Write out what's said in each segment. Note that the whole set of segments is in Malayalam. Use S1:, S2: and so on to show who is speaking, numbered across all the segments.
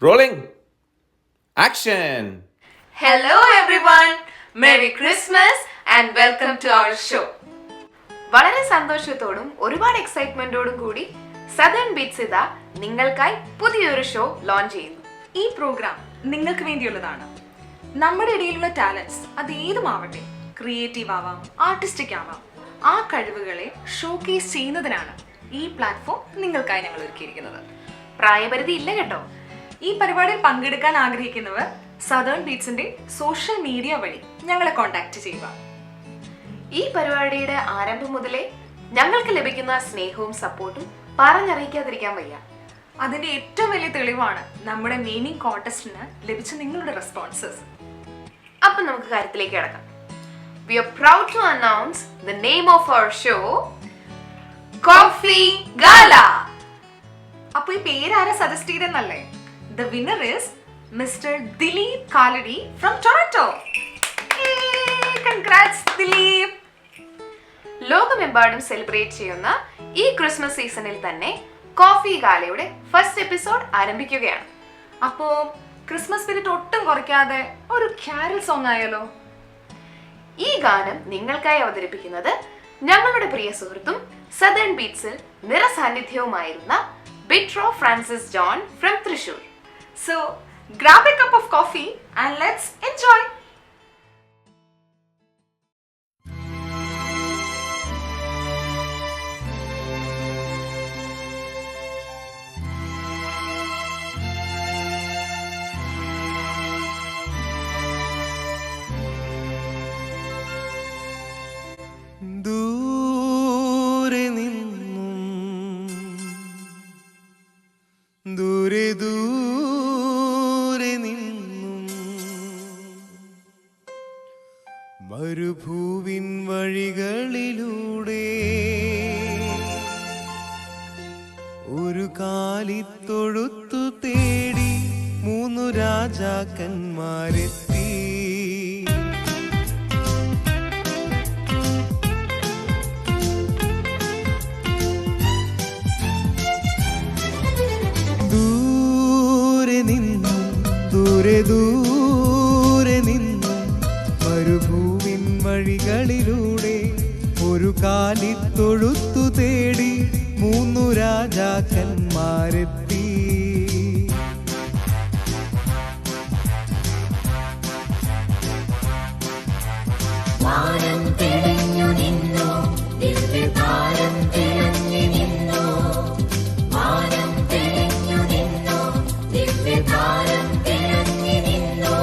S1: Rolling. Action.
S2: Hello everyone. Merry Christmas and welcome to our show. വളരെ സന്തോഷത്തോടും ഒരുപാട് എക്സൈറ്റ്മെന്റോടും കൂടി സദേൺ ബീറ്റ്സ് ഇതാ നിങ്ങൾക്കായി പുതിയൊരു ഷോ ലോഞ്ച് ചെയ്യുന്നു.
S3: ഈ പ്രോഗ്രാം നിങ്ങൾക്ക് വേണ്ടിയുള്ളതാണ്. നമ്മുടെ ഇടയിലുള്ള ടാലൻസ് അത് ഏതുമാവട്ടെ, ക്രിയേറ്റീവ് ആവാം, ആർട്ടിസ്റ്റിക് ആവാം, ആ കഴിവുകളെ ഷോക്കേസ് ചെയ്യുന്നതിനാണ് ഈ പ്ലാറ്റ്ഫോം നിങ്ങൾക്കായി ഞങ്ങൾ ഒരുക്കിയിരിക്കുന്നത്.
S2: പ്രായപരിധി ഇല്ല കേട്ടോ.
S3: ഈ പരിപാടിയിൽ പങ്കെടുക്കാൻ ആഗ്രഹിക്കുന്നവർ സദേൺ ബീറ്റ്സിന്റെ സോഷ്യൽ മീഡിയ വഴി ഞങ്ങളെ കോൺടാക്ട് ചെയ്യുക.
S2: ഈ പരിപാടിയുടെ ആരംഭം മുതലേ ഞങ്ങൾക്ക് ലഭിക്കുന്ന സ്നേഹവും സപ്പോർട്ടും പറഞ്ഞറിയിക്കാതിരിക്കാൻ വയ്യ.
S3: അതിന്റെ ഏറ്റവും വലിയ തെളിവാണ് നമ്മുടെ നെയിമിംഗ് കോൺടെസ്റ്റിന് ലഭിച്ച നിങ്ങളുടെ റെസ്പോൺസസ്.
S2: അപ്പം നമുക്ക് കാര്യത്തിലേക്ക് കിടക്കാം. We are proud to announce the name of our show, Coffee Gala.
S3: അപ്പോൾ ഈ പേര് ആരാ suggest ചെയ്തെന്നല്ലേ? The winner is Mr. Dilip Kaladi from Toronto. Yay! Congrats, Dilip!
S2: ലോകമെമ്പാടും സെലിബ്രേറ്റ് ചെയ്യുന്ന ഈ ക്രിസ്മസ് സീസണിൽ തന്നെ കോഫി ഗാലയുടെ ഫസ്റ്റ് എപ്പിസോഡ് ആരംഭിക്കുകയാണ്.
S3: അപ്പോൾ ക്രിസ്മസ് സ്പിരിറ്റ് ഒട്ടും കുറയ്ക്കാതെ ഒരു ക്യാരൽ സോങ് ആയാലോ?
S2: ഈ ഗാനം നിങ്ങൾക്കായി അവതരിപ്പിക്കുന്നത് ഞങ്ങളുടെ പ്രിയ സുഹൃത്തും സദേൺ ബീറ്റ്സിൽ നിറസാന്നിധ്യവുമായിരുന്ന ബിട്രോ Francis John from Thrissur.
S3: So, grab a cup of coffee and let's enjoy!
S4: ദൂരെ നിന്നും ദൂരെ ദൂരെ നിന്നും മരുഭൂവിൻ വഴികളിലൂടെ ഒരു കാലിത്തൊഴുത്തു തേടി 3 രാജാക്കന്മാരെത്തി. ദൂരെ നിന്നും മരുഭൂവിൻ വഴികളിലൂടെ ഒരു കാലിത്തൊഴുത്തു തേടി 3 രാജാക്കന്മാരെത്തി.
S5: വാനം തെളിഞ്ഞു നിന്നു, ദിവ്യതാരം തിളങ്ങി നിന്നു. വാനം തെളിഞ്ഞു നിന്നു, ദിവ്യതാരം തിളങ്ങി നിന്നു.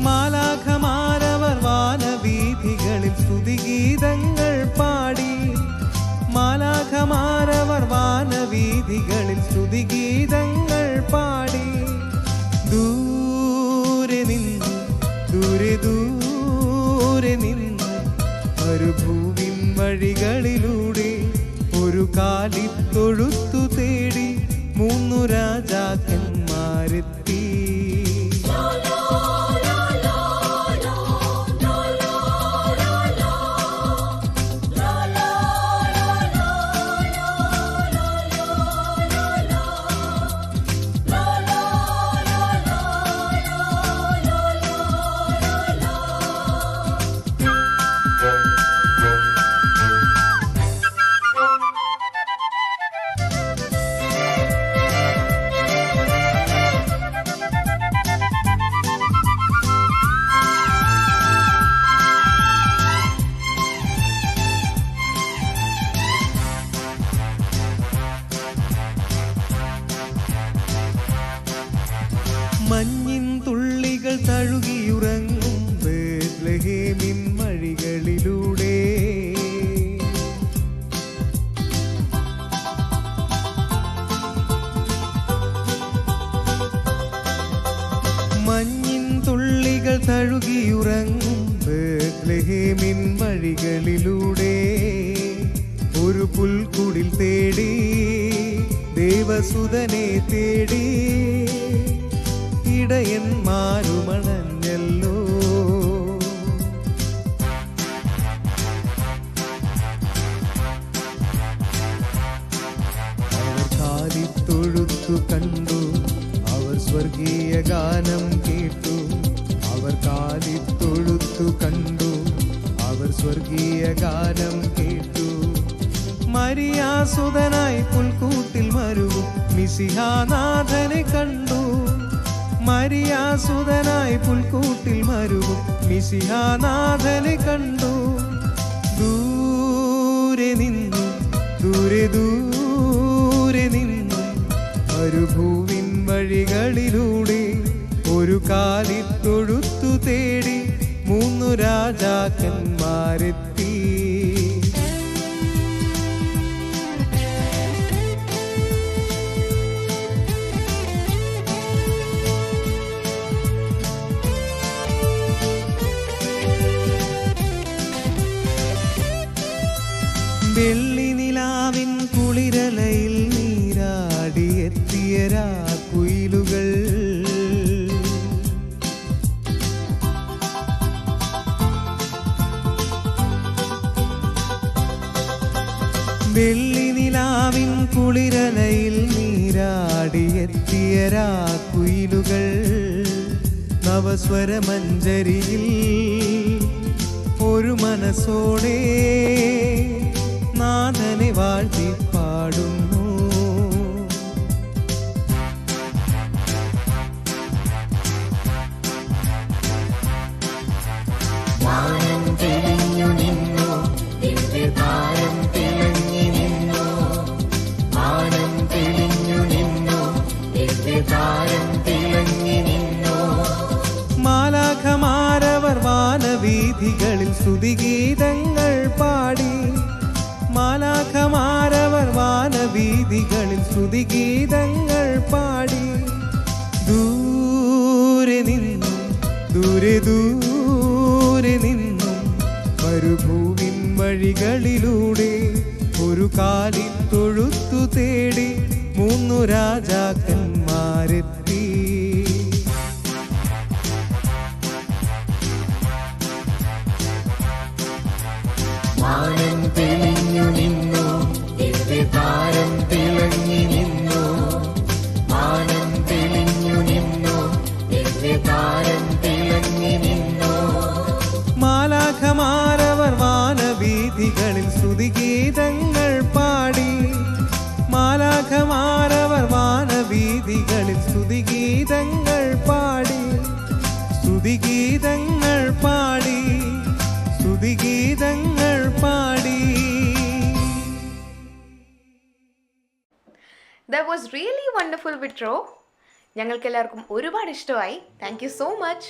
S4: മാലാഖമാരവർ വാനവീഥികളിൽ സ്തുതിഗീതങ്ങൾ പാടി. മാലാഖമാരവർ വാനവീഥികളിൽ സ്തുതിഗീതങ്ങൾ പാടി. ദൂരെ നിന്നു ദൂരെ നിന്നു മരുഭൂവിൻ വഴികളിലൂടെ ഒരു കാലിത്തൊഴുത്തു തേടി 3 രാജാക്കന്മാരെത്തി. മഞ്ഞിൻ തുള്ളികൾ തഴുകിയുറങ്ങും ബേത്ലഹേമിൻ വഴികളിലൂടെ മഞ്ഞിൻ തുള്ളികൾ തഴുകിയുറങ്ങും ബേത്ലഹേമിൻ വഴികളിലൂടെ ഒരു പുൽക്കുടിൽ തേടി ദേവസുതനെ തേടി ഇടയന്മാരുമണഞ്ഞല്ലോ. അവർ കാലിത്തൊഴുത്തു കണ്ടു, അവർ പാടിയ ഗാനം കേട്ടു. മരിയാസുതനായി പുൽക്കൂട്ടിൽ മരുവും മിശിഹാനാഥനെ കണ്ടു. മരിയാസുതനായി പുൽക്കൂട്ടിൽ മരുവും മിശിഹാനാഥനെ കണ്ടു. ദൂരെ നിന്നു ദൂരെ ദൂരെ നിന്നു മരുഭൂവിൻ വഴികളിലൂടെ ഒരു കാലിത്തൊഴുത്തു തേടി 3 രാജാക്കന്മാരെത്തി. വെള്ളി നിലാവിൻ കുളിരലയിൽ നീരാടിയെത്തിയ രാക്കുയിലുകൾ. വെള്ളി നിലാവിൻ കുളിരലയിൽ നീരാടിയെത്തിയ രാക്കുയിലുകൾ. നവസ്വരമഞ്ജരിയിൽ ഒരു മനസ്സോടെ നാഥനെ വാഴ്ത്തി പാടുന്നു.
S5: വാനം തെളിഞ്ഞു നിന്നു ദിവ്യതാരം തിളങ്ങി നിന്നു. വാനം തെളിഞ്ഞു നിന്നു ദിവ്യതാരം തിളങ്ങി നിന്നു.
S4: മാലാഖമാരവർ വാനവീഥികളിൽ സ്തുതിഗീതങ്ങൾ പാടി. മാലാഖമാരവർ വാനവീഥികളിൽ സ്തുതിഗീതങ്ങൾ പാടി. ദൂരെ നിന്നും ദൂരെ ദൂരെ നിന്നും മരുഭൂവിൻ വഴികളിലൂടെ ഒരു കാലിത്തൊഴുത്തു തേടി 3 രാജാക്കന്മാരെത്തി.
S5: വാനം തെളിഞ്ഞു നിന്നു ദിവ്യതാരം തിളങ്ങി നിന്നു. വാനം തെളിഞ്ഞു നിന്നു ദിവ്യതാരം തിളങ്ങി നിന്നു.
S4: മാലാഖമാരവർ വാനവീഥികളിൽ സ്തുതിഗീതങ്ങൾ പാടി. മാലാഖമാരവർ വാനവീഥികളിൽ സ്തുതിഗീതങ്ങൾ പാടി. സ്തുതിഗീതങ്ങൾ പാടി. സ്തുതിഗീതങ്ങൾ പാടി.
S2: That was really wonderful, Vitro. ഞങ്ങൾക്കെല്ലാവർക്കും ഒരുപാട് ഇഷ്ടമായി. Thank you so much.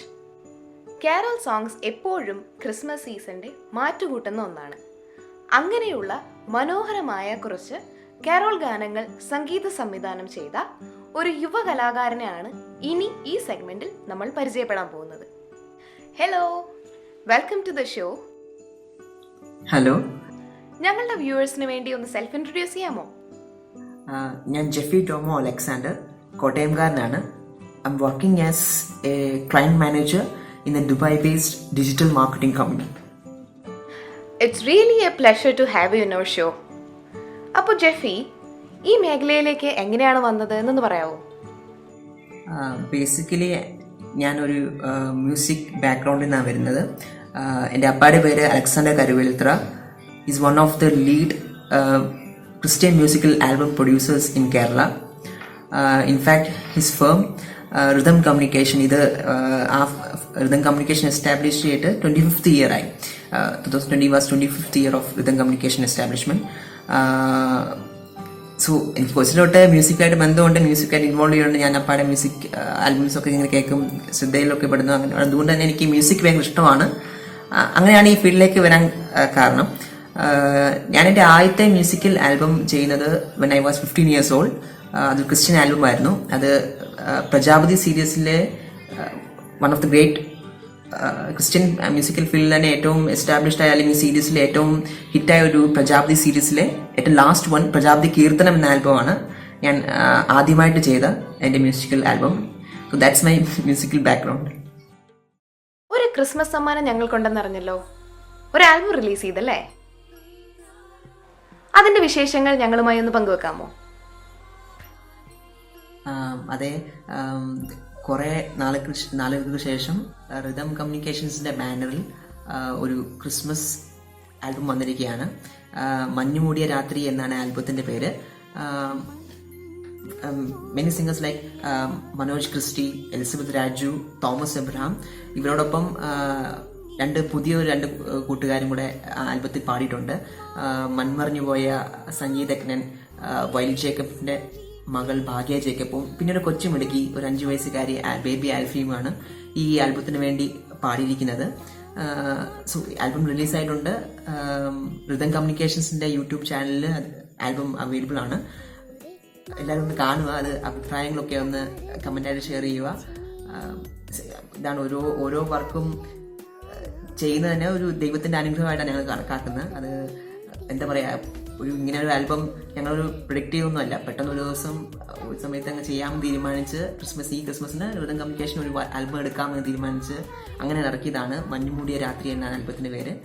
S2: Carol songs എപ്പോഴും ക്രിസ്മസ് സീസണിൻ്റെ മാറ്റുകൂട്ടുന്ന ഒന്നാണ്. അങ്ങനെയുള്ള മനോഹരമായ കുറച്ച് കാരോൾ ഗാനങ്ങൾ സംഗീത സംവിധാനം ചെയ്ത ഒരു യുവ കലാകാരനെയാണ് ഇനി ഈ സെഗ്മെൻറ്റിൽ നമ്മൾ പരിചയപ്പെടാൻ പോകുന്നത്. Hello, welcome to the show.
S6: Hello,
S2: ഞങ്ങളുടെ വ്യൂവേഴ്സിന് വേണ്ടി ഒന്ന് സെൽഫ് ഇൻട്രൊഡ്യൂസ് ചെയ്യാമോ?
S6: ഞാൻ ജെഫി ടോമോ അലക്സാണ്ടർ, കോട്ടയംകാരനാണ്. I am working as a client manager in a Dubai based digital marketing company.
S2: It's really a pleasure to have you in our show. അപ്പോൾ ജെഫി, ഈ മേഖലയിലേക്ക് എങ്ങനെയാണ് വന്നത് എന്നൊന്ന് പറയാമോ?
S6: ബേസിക്കലി ഞാനൊരു മ്യൂസിക് ബാക്ക്ഗ്രൗണ്ടിൽ നിന്നാണ് വരുന്നത്. എൻ്റെ അപ്പായുടെ പേര് Alexander Karuvelthra. Is one of the lead Christian musical album producers in Kerala. In fact, his firm, Rhythm Communication, Rhythm Communication established at 25th year. 2020 was 25th year of Rhythm Communication establishment. So എനിക്ക് കൊച്ചിലോട്ട് മ്യൂസിക്കായിട്ട് ബന്ധമുണ്ട്, മ്യൂസിക്കായിട്ട് ഇൻവോൾവ് ചെയ്യുന്നുണ്ട്. ഞാൻ അപ്പാടെ മ്യൂസിക് ആൽബംസൊക്കെ ഇങ്ങനെ കേൾക്കും, ശ്രദ്ധയിലൊക്കെ പെടുന്നു. അങ്ങനെ അതുകൊണ്ട് തന്നെ എനിക്ക് മ്യൂസിക് ഭയങ്കര ഇഷ്ടമാണ്. അങ്ങനെയാണ് ഈ ഫീൽഡിലേക്ക് വരാൻ കാരണം. ഞാൻ എൻ്റെ ആദ്യത്തെ മ്യൂസിക്കൽ ആൽബം ചെയ്യുന്നത് when I was 15 years old. അത് ക്രിസ്ത്യൻ ആൽബം ആയിരുന്നു. അത് പ്രജാപതി സീരീസിലെ one of the great Christian musical ഫീൽഡിൽ തന്നെ ഏറ്റവും എസ്റ്റാബ്ലിഷ്ഡ് ആയ അല്ലെങ്കിൽ സീരീസിലെ ഏറ്റവും ഹിറ്റായ ഒരു പ്രജാപതി സീരീസിലെ ഏറ്റവും ലാസ്റ്റ് വൺ പ്രജാപതി കീർത്തനം എന്ന ആൽബമാണ് ഞാൻ ആദ്യമായിട്ട് ചെയ്ത എൻ്റെ musical album. So that's my musical background.
S2: ഒരു ക്രിസ്മസ് സമ്മാനം ഞങ്ങൾക്കുണ്ടെന്നറിഞ്ഞല്ലോ, ഒരു ആൽബം റിലീസ് ചെയ്തല്ലേ? അതിന്റെ വിശേഷങ്ങൾ ഞങ്ങളുമായി ഒന്ന് പങ്കുവെക്കാമോ?
S6: അതെ, കുറേ നാളുകൾക്ക് ശേഷം റിതം കമ്മ്യൂണിക്കേഷൻസിൻ്റെ ബാനറിൽ ഒരു ക്രിസ്മസ് ആൽബം വന്നിരിക്കുകയാണ്. മഞ്ഞുമൂടിയ രാത്രി എന്നാണ് ആൽബത്തിൻ്റെ പേര്. Many singers like Manoj Christy, Elizabeth Raju, Thomas Abraham, ഇവരോടൊപ്പം രണ്ട് കൂട്ടുകാരും കൂടെ ആൽബത്തിൽ പാടിയിട്ടുണ്ട്. മൺമറിഞ്ഞു പോയ സംഗീതജ്ഞൻ വൈൽ ജേക്കബിന്റെ മകൾ ഭാഗ്യ ജേക്കബും പിന്നെ ഒരു കൊച്ചുമിടുക്കി ഒരു 5 വയസ്സുകാരി ബേബി ആൽഫിയുമാണ് ഈ ആൽബത്തിന് വേണ്ടി പാടിയിരിക്കുന്നത്. ആൽബം റിലീസായിട്ടുണ്ട്. റിതം കമ്മ്യൂണിക്കേഷൻസിന്റെ യൂട്യൂബ് ചാനലിൽ ആൽബം അവൈലബിൾ ആണ്. എല്ലാവരും ഒന്ന് കാണുക. അത് അഭിപ്രായങ്ങളൊക്കെ ഒന്ന് കമൻ്റായിട്ട് ഷെയർ ചെയ്യുക. ഇതാണ് ഓരോ വർക്കും ചെയ്യുന്നത് തന്നെ ഒരു ദൈവത്തിന്റെ അനുഗ്രഹമായിട്ടാണ് ഞങ്ങൾ കണക്കാക്കുന്നത്. അത് എന്താ പറയുക, ഇങ്ങനെ ഒരു ആൽബം ഞങ്ങളൊരു പ്രൊഡിക്റ്റ് ചെയ്തൊന്നുമല്ല. പെട്ടെന്ന് ഒരു സമയത്ത് അങ്ങ് ചെയ്യാമെന്ന് തീരുമാനിച്ച് ഈ ക്രിസ്മസിന് റിതം കമ്മ്യൂണിക്കേഷൻ ഒരു ആൽബം എടുക്കാമെന്ന് തീരുമാനിച്ച് അങ്ങനെ ഇറക്കിയതാണ് മഞ്ഞുമൂടിയ രാത്രി എന്ന ആൽബത്തിന്റെ പേര്.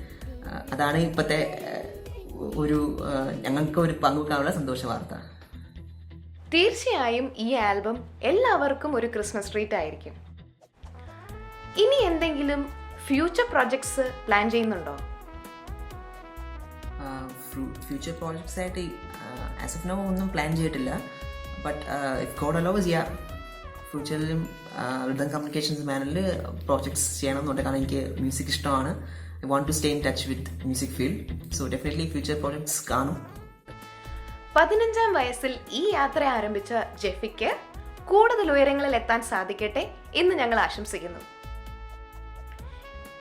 S6: അതാണ് ഇപ്പോഴത്തെ ഞങ്ങൾക്ക് ഒരു പങ്കുവെക്കാനുള്ള സന്തോഷ വാർത്ത.
S2: തീർച്ചയായും ഈ ആൽബം എല്ലാവർക്കും ഒരു ക്രിസ്മസ് ട്രീറ്റ് ആയിരിക്കും. ഇനി എന്തെങ്കിലും ഫ്യൂച്ചർ പ്രോജക്ട്സ് പ്ലാൻ ചെയ്യുന്നുണ്ടോ?
S6: ഫ്യൂച്ചർ പ്രോജക്ട്സ് ആയിട്ട് ആസ് ഓഫ് നോ ഒന്നും പ്ലാൻ ചെയ്തിട്ടില്ല. ബട്ട് ഇഫ് ഗോഡ് അലോസ് ഫ്യൂച്ചറിലും റിതം കമ്മ്യൂണിക്കേഷൻസ് മാനറിൽ പ്രോജക്ട്സ് ചെയ്യണമെന്നുണ്ട്. കാരണം എനിക്ക് മ്യൂസിക് ഇഷ്ടമാണ്. I want to stay in touch with music field. So definitely future projects കാണും.
S2: 15-ാം വയസ്സിൽ ഈ യാത്ര ആരംഭിച്ച ജെഫിക്ക് കൂടുതൽ ഉയരങ്ങളിൽ എത്താൻ സാധിക്കട്ടെ എന്ന് ഞങ്ങൾ ആശംസിക്കുന്നു.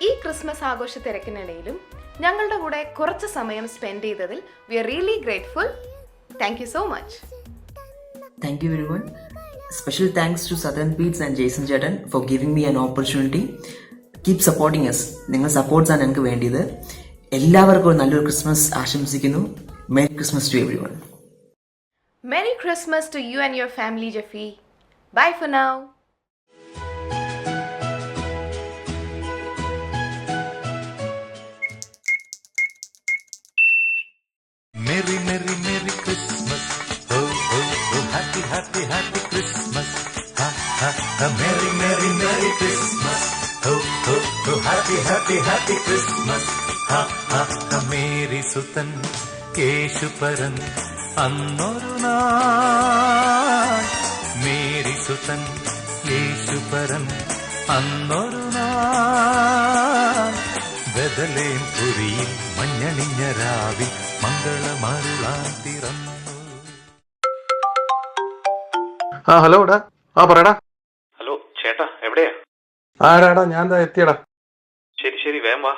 S2: ഈ ക്രിസ്മസ് ആഘോഷ തിരക്കിനിടയിലും ഞങ്ങളുടെ കൂടെ കുറച്ച് സമയം സ്പെൻഡ് ചെയ്തതിൽ we are really grateful. Thank you so much.
S6: Thank you everyone. Special thanks to Southern beats and Jason ചേട്ടൻ for giving me an opportunity. Keep supporting us. നിങ്ങൾ സപ്പോർട്ട്സാണ് ഞങ്ങൾക്ക് വേണ്ടിയത്. എല്ലാവർക്കും ഒരു നല്ലൊരു ക്രിസ്മസ് ആശംസിക്കുന്നു. Merry Christmas to everyone.
S2: Merry Christmas to you and your family, Jeffy. Bye for now.
S7: Merry, merry, merry Christmas. Oh, oh, oh, happy, happy, happy Christmas. Ha, ha, ha, merry, merry, merry Christmas. Oh, oh, oh, happy, happy, happy Christmas. Ha, ha, ha, Mary Sutan, Keshuparan. അന്നൊരു നാൾ മേരി സുതൻ യേശുപരൻ അന്നൊരു നാൾ ബദലേം പുരിയിൽ മഞ്ഞണിഞ്ഞ രാവിൽ മംഗളമരുളാൻ തിറന്നു.
S8: ഹലോ ടാ. പറയടാ.
S1: ഹലോ ചേട്ടാ, എവിടെയാ?
S8: ആരാടാ? ഞാൻ എത്തിയടാ.
S1: ശരി വേഗം വാ.